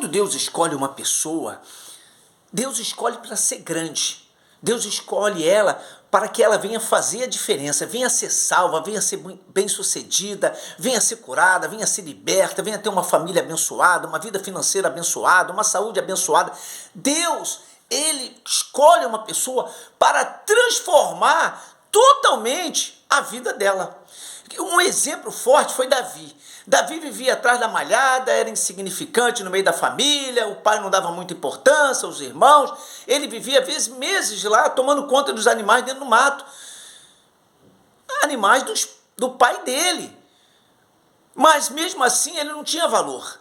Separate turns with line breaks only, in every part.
Quando Deus escolhe uma pessoa, Deus escolhe para ser grande. Deus escolhe ela para que ela venha fazer a diferença, venha ser salva, venha ser bem-sucedida, venha ser curada, venha ser liberta, venha ter uma família abençoada, uma vida financeira abençoada, uma saúde abençoada. Deus, ele escolhe uma pessoa para transformar totalmente a vida dela. Um exemplo forte foi Davi. Davi vivia atrás da malhada, era insignificante no meio da família, o pai não dava muita importância, os irmãos. Ele vivia, às vezes, meses lá, tomando conta dos animais dentro do mato. Animais do pai dele. Mas, mesmo assim, ele não tinha valor.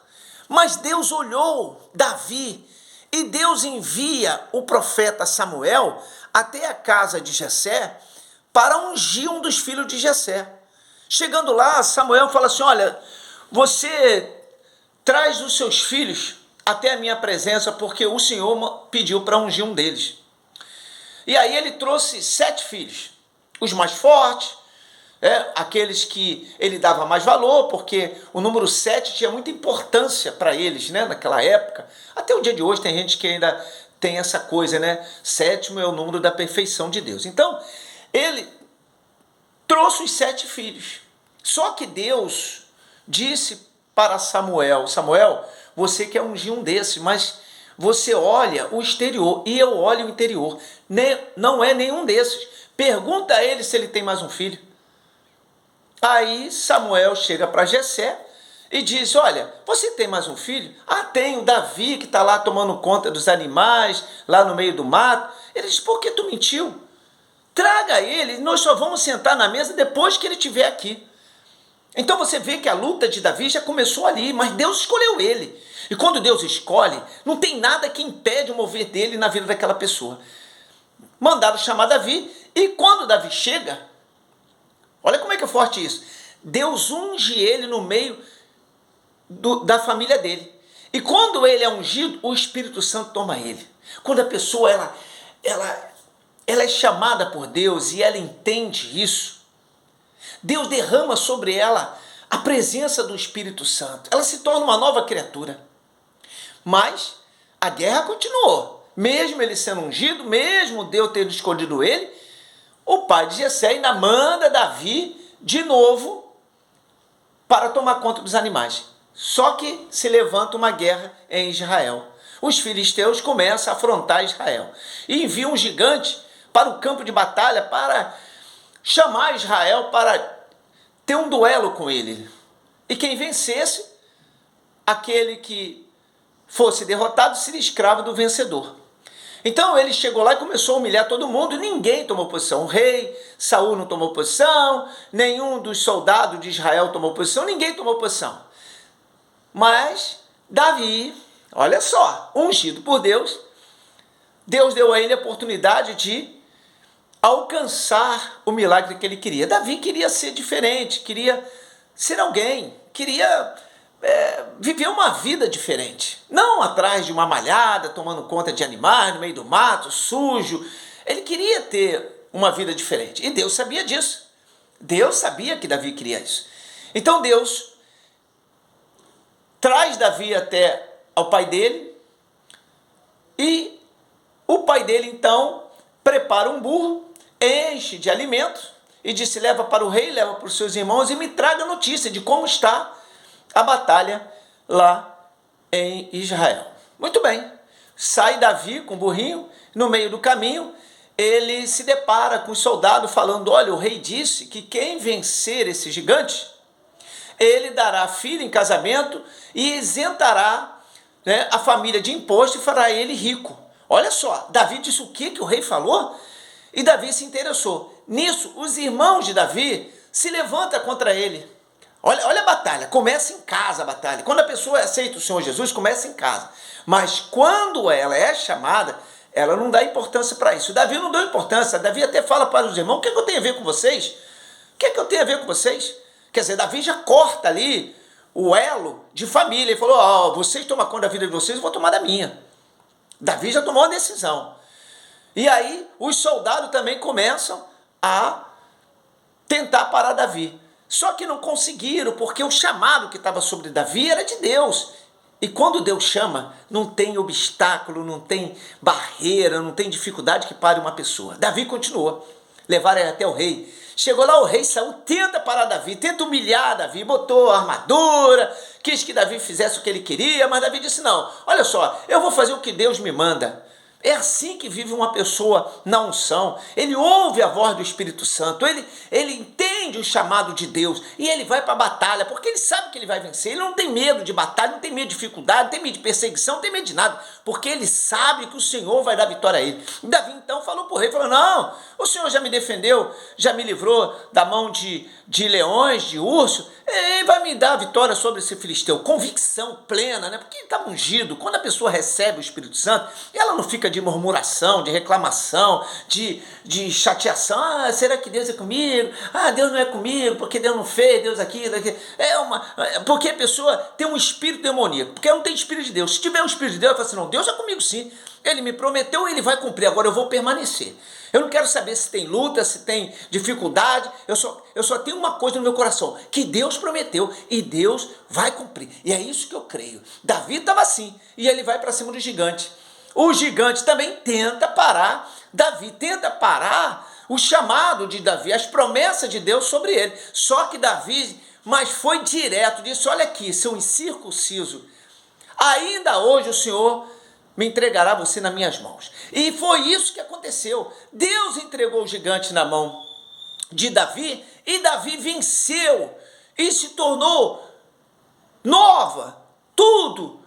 Mas Deus olhou Davi e Deus envia o profeta Samuel até a casa de Jessé para ungir um dos filhos de Jessé. Chegando lá, Samuel fala assim, olha, você traz os seus filhos até a minha presença, porque o Senhor pediu para ungir um deles. E aí ele trouxe 7 filhos, os mais fortes, aqueles que ele dava mais valor, porque o número 7 tinha muita importância para eles, naquela época. Até o dia de hoje tem gente que ainda tem essa coisa, 7 é o número da perfeição de Deus. Então, ele trouxe os 7 filhos. Só que Deus disse para Samuel, Samuel, você quer ungir um desses, mas você olha o exterior e eu olho o interior. Não é nenhum desses. Pergunta a ele se ele tem mais um filho. Aí Samuel chega para Jessé e diz, olha, você tem mais um filho? Ah, tenho, Davi, que está lá tomando conta dos animais, lá no meio do mato. Ele diz, por que tu mentiu? Traga ele, nós só vamos sentar na mesa depois que ele estiver aqui. Então você vê que a luta de Davi já começou ali, mas Deus escolheu ele. E quando Deus escolhe, não tem nada que impede o mover dele na vida daquela pessoa. Mandaram chamar Davi, e quando Davi chega, olha como é que é forte isso. Deus unge ele no meio da família dele. E quando ele é ungido, o Espírito Santo toma ele. Quando a pessoa ela é chamada por Deus e ela entende isso, Deus derrama sobre ela a presença do Espírito Santo. Ela se torna uma nova criatura. Mas a guerra continuou. Mesmo ele sendo ungido, mesmo Deus tendo escolhido ele, o pai de Jessé ainda manda Davi de novo para tomar conta dos animais. Só que se levanta uma guerra em Israel. Os filisteus começam a afrontar Israel e enviam um gigante para o campo de batalha para chamar Israel para ter um duelo com ele. E quem vencesse, aquele que fosse derrotado, seria escravo do vencedor. Então ele chegou lá e começou a humilhar todo mundo, e ninguém tomou posição. O rei, Saul não tomou posição, nenhum dos soldados de Israel tomou posição, ninguém tomou posição. Mas Davi, olha só, ungido por Deus, Deus deu a ele a oportunidade de alcançar o milagre que ele queria. Davi queria ser diferente, queria ser alguém, queria viver uma vida diferente. Não atrás de uma malhada, tomando conta de animais no meio do mato, sujo. Ele queria ter uma vida diferente. E Deus sabia disso. Deus sabia que Davi queria isso. Então Deus traz Davi até ao pai dele, e o pai dele então prepara um burro, enche de alimentos e disse, leva para o rei, leva para os seus irmãos e me traga notícia de como está a batalha lá em Israel. Muito bem, sai Davi com o burrinho, no meio do caminho ele se depara com os soldados falando, olha, o rei disse que quem vencer esse gigante, ele dará a filha em casamento e isentará a família de imposto e fará ele rico. Olha só, Davi disse o que o rei falou? E Davi se interessou. Nisso, os irmãos de Davi se levantam contra ele. Olha a batalha, começa em casa a batalha. Quando a pessoa aceita o Senhor Jesus, começa em casa. Mas quando ela é chamada, ela não dá importância para isso. Davi não deu importância. Davi até fala para os irmãos, o que eu tenho a ver com vocês? O que eu tenho a ver com vocês? Quer dizer, Davi já corta ali o elo de família. Ele falou, vocês tomam conta da vida de vocês, eu vou tomar da minha. Davi já tomou a decisão. E aí os soldados também começam a tentar parar Davi. Só que não conseguiram, porque o chamado que estava sobre Davi era de Deus. E quando Deus chama, não tem obstáculo, não tem barreira, não tem dificuldade que pare uma pessoa. Davi continuou. Levaram ele até o rei. Chegou lá, o rei Saul tenta parar Davi, tenta humilhar Davi, botou armadura, quis que Davi fizesse o que ele queria, mas Davi disse: não, olha só, eu vou fazer o que Deus me manda. É assim que vive uma pessoa na unção. Ele ouve a voz do Espírito Santo, ele entende o chamado de Deus e ele vai para a batalha, porque ele sabe que ele vai vencer. Ele não tem medo de batalha, não tem medo de dificuldade, não tem medo de perseguição, não tem medo de nada, porque ele sabe que o Senhor vai dar vitória a ele. E Davi então falou para o rei, falou: não, o Senhor já me defendeu, já me livrou da mão de leões, de urso, ele vai me dar a vitória sobre esse filisteu. Convicção plena, né? Porque ele está ungido. Quando a pessoa recebe o Espírito Santo, ela não fica de murmuração, de reclamação, de chateação. Ah, será que Deus é comigo? Ah, Deus não é comigo, porque Deus não fez, Deus aqui, daqui. Porque a pessoa tem um espírito demoníaco, porque ela não tem espírito de Deus. Se tiver um espírito de Deus, ela fala assim: não, Deus é comigo sim. Ele me prometeu, ele vai cumprir, agora eu vou permanecer. Eu não quero saber se tem luta, se tem dificuldade, eu só tenho uma coisa no meu coração, que Deus prometeu e Deus vai cumprir. E é isso que eu creio. Davi estava assim, e ele vai para cima do gigante. O gigante também tenta parar Davi, tenta parar o chamado de Davi, as promessas de Deus sobre ele. Só que Davi, mas foi direto, disse: olha aqui, seu incircunciso, ainda hoje o Senhor me entregará você nas minhas mãos. E foi isso que aconteceu. Deus entregou o gigante na mão de Davi, e Davi venceu, e se tornou nova, tudo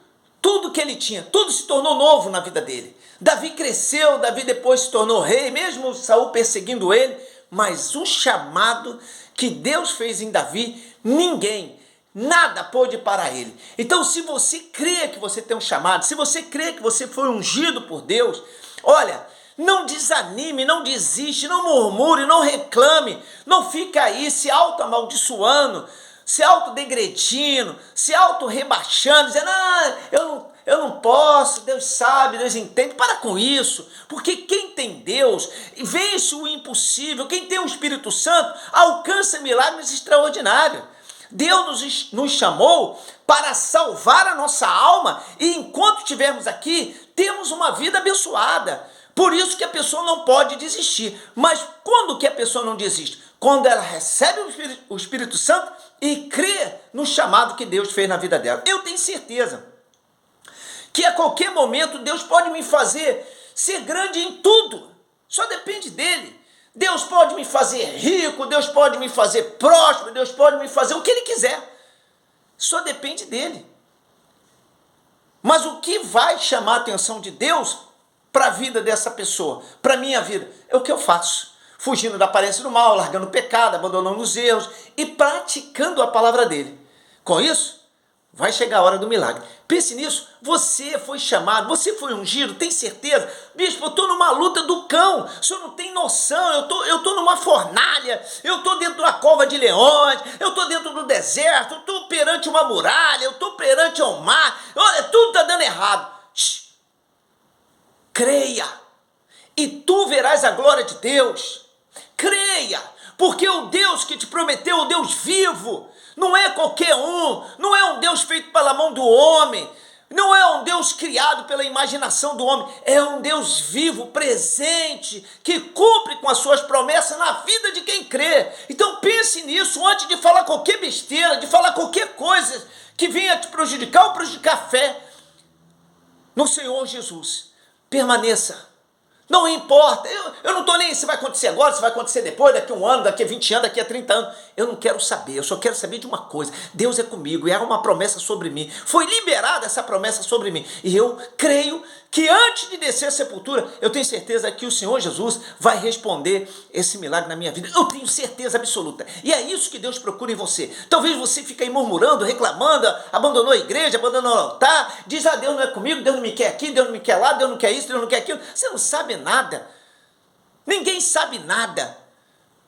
que ele tinha, tudo se tornou novo na vida dele. Davi cresceu, Davi depois se tornou rei, mesmo Saul perseguindo ele, mas o chamado que Deus fez em Davi, nada pôde parar ele. Então, se você crê que você tem um chamado, se você crê que você foi ungido por Deus, olha, não desanime, não desiste, não murmure, não reclame, não fica aí se auto-amaldiçoando, se auto-degredindo, se auto-rebaixando, dizendo: ah, eu não posso, Deus sabe, Deus entende. Para com isso, porque quem tem Deus vence o impossível, quem tem o Espírito Santo alcança milagres extraordinários. Deus nos chamou para salvar a nossa alma, e enquanto estivermos aqui, temos uma vida abençoada. Por isso que a pessoa não pode desistir. Mas quando que a pessoa não desiste? Quando ela recebe o Espírito Santo e crê no chamado que Deus fez na vida dela. Eu tenho certeza que a qualquer momento Deus pode me fazer ser grande em tudo. Só depende dele. Deus pode me fazer rico, Deus pode me fazer próspero, Deus pode me fazer o que ele quiser. Só depende dele. Mas o que vai chamar a atenção de Deus para a vida dessa pessoa, para a minha vida, é o que eu faço. Fugindo da aparência do mal, largando o pecado, abandonando os erros e praticando a palavra dele. Com isso, vai chegar a hora do milagre. Pense nisso. Você foi chamado, você foi ungido, tem certeza? Bispo, eu estou numa luta do cão. O senhor não tem noção. Eu tô numa fornalha. Eu estou dentro de uma cova de leões. Eu estou dentro do deserto. Eu estou perante uma muralha. Eu estou perante um mar. Olha, tudo está dando errado. Shhh. Creia, e tu verás a glória de Deus. Creia, porque o Deus que te prometeu, o Deus vivo, não é qualquer um, não é um Deus feito pela mão do homem, não é um Deus criado pela imaginação do homem, é um Deus vivo, presente, que cumpre com as suas promessas na vida de quem crê. Então pense nisso antes de falar qualquer besteira, de falar qualquer coisa que venha te prejudicar ou prejudicar a fé no Senhor Jesus. Permaneça. Não importa, eu não estou nem se vai acontecer agora, se vai acontecer depois, daqui a 1 ano, daqui a 20 anos, daqui a 30 anos. Eu não quero saber, eu só quero saber de uma coisa: Deus é comigo e há uma promessa sobre mim. Foi liberada essa promessa sobre mim. E eu creio que antes de descer a sepultura, eu tenho certeza que o Senhor Jesus vai responder esse milagre na minha vida. Eu tenho certeza absoluta. E é isso que Deus procura em você. Talvez você fique aí murmurando, reclamando, abandonou a igreja, abandonou o altar, diz: ah, Deus não é comigo, Deus não me quer aqui, Deus não me quer lá, Deus não quer isso, Deus não quer aquilo. Você não sabe nada. Ninguém sabe nada.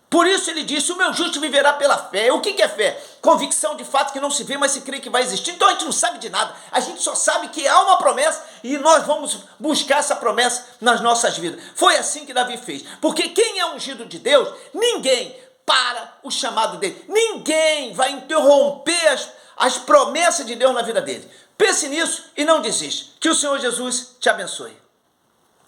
Por isso ele disse: o meu justo viverá pela fé. O que é fé? Convicção de fato que não se vê, mas se crê que vai existir. Então a gente não sabe de nada. A gente só sabe que há uma promessa e nós vamos buscar essa promessa nas nossas vidas. Foi assim que Davi fez. Porque quem é ungido de Deus, ninguém para o chamado dele. Ninguém vai interromper as promessas de Deus na vida dele. Pense nisso e não desiste. Que o Senhor Jesus te abençoe.